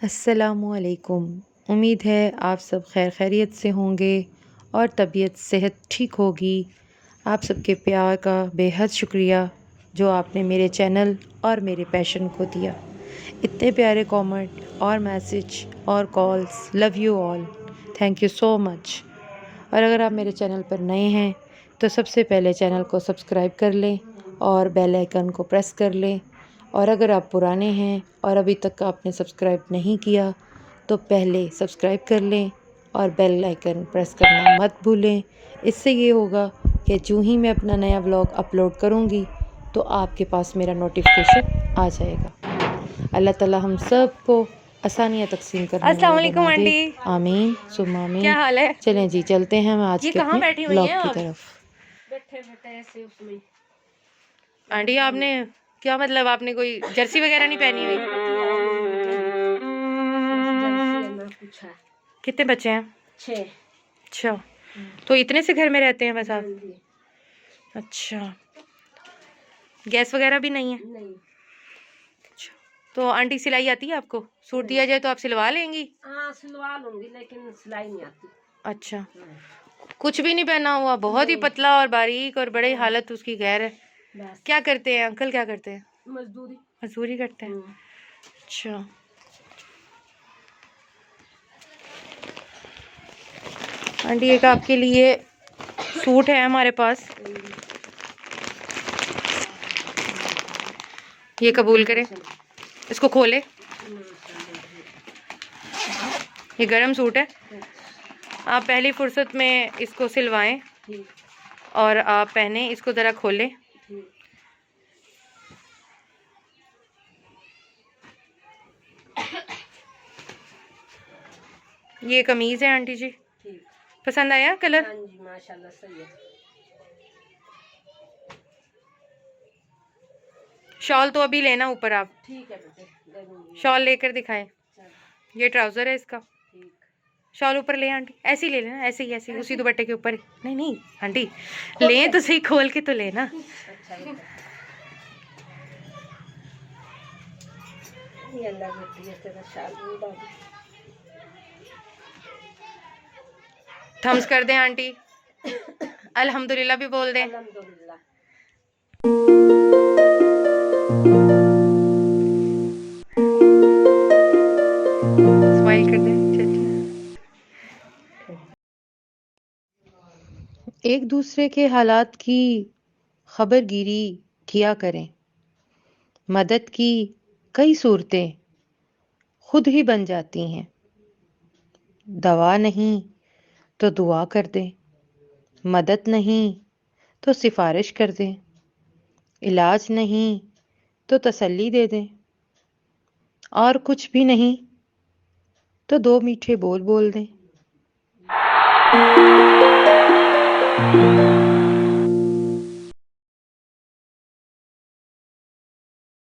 अस्सलामुअलैकुम। उम्मीद है आप सब खैर खैरियत से होंगे और तबीयत सेहत ठीक होगी। आप सबके प्यार का बेहद शुक्रिया जो आपने मेरे चैनल और मेरे पैशन को दिया। इतने प्यारे कमेंट और मैसेज और calls, love you all, thank you so much. और अगर आप मेरे चैनल पर नए हैं तो सबसे पहले चैनल को सब्सक्राइब कर लें और बेल आइकन को प्रेस कर लें। और अगर आप पुराने हैं और अभी तक आपने सब्सक्राइब नहीं किया तो पहले सब्सक्राइब कर लें और बेल आइकन प्रेस करना मत भूलें। इससे ये होगा कि जो ही मैं अपना नया व्लॉग अपलोड करूँगी तो आपके पास मेरा नोटिफिकेशन आ जाएगा। अल्लाह ताला हम सब को आसानियाँ तकसीम करने अस्सलाम वाला वालेकुम बना दे। आंटी, आमीन सुम्मा आमीन। क्या हाल है? चलें जी, चलते हैं हम आज ये के कहाँ अपने बैठी हुई ब्लॉग हैं की आप? तरफ। बैठे बैठे ऐसे उसमें। आंटी आपने क्या मतलब आपने कोई जर्सी वगैरह नहीं पहनी हुई? जर्सी है ना कुछ है। कितने बच्चे हैं? 6। अच्छा, तो इतने से घर में रहते हैं बस आप? अच्छा, गैस वगैरह भी नहीं है? नहीं। अच्छा, तो आंटी सिलाई आती है आपको? सूट दिया जाए तो आप सिलवा लेंगी? हाँ सिलवा लूंगी लेकिन सिलाई नहीं आती। अच्छा, कुछ भी नहीं पहना हुआ, बहुत ही पतला और बारीक और बड़ी हालत उसकी गैर है। क्या करते हैं अंकल, क्या करते हैं? मजदूरी। मजदूरी करते हैं। अच्छा, आंटी एक आपके लिए सूट है हमारे पास, ये कबूल करें। इसको खोले, ये गरम सूट है। आप पहली फुर्सत में इसको सिलवाएं और आप पहने। इसको ज़रा खोलें। ये कमीज़ है आंटी जी, पसंद आया कलर? हाँ जी माशाल्लाह सही है। शॉल तो अभी लेना ऊपर आप। ठीक है बेटे, शॉल लेकर दिखाएं। ये ट्राउज़र है इसका। शॉल ऊपर ले आंटी, ऐसे ही ले लेना, ऐसे ही ऐसे ही उसी दुपट्टे के ऊपर। नहीं नहीं आंटी, ले तो सही, खोल के तो लेना। थम्स कर दें आंटी, अल्हम्दुलिल्लाह भी बोल दें। स्माइल कर दें। एक दूसरे के हालात की खबरगिरी किया करें। मदद की कई सूरतें खुद ही बन जाती हैं। दवा नहीं तो दुआ कर दें, मदद नहीं तो सिफारिश कर दें, इलाज नहीं तो तसल्ली दे दें, और कुछ भी नहीं तो 2 मीठे बोल बोल दें।